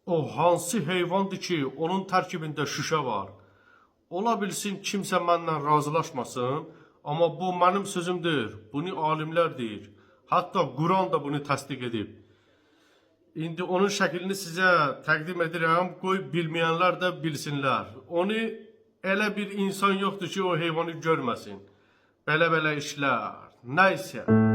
O hansı heyvandır ki, onun tərkibində şüşə var? Ola bilsin kimsə məndən razılaşmasın, amma bu mənim sözümdür. Bunu alimlər deyir. Hətta Quran da bunu təsdiq edib. İndi onun şəklini sizə təqdim edirəm, qoy bilməyənlər də bilsinlər. Onu elə bir insan yoxdur ki, o heyvanı görməsin. Belə-belə işlər. Nəysə.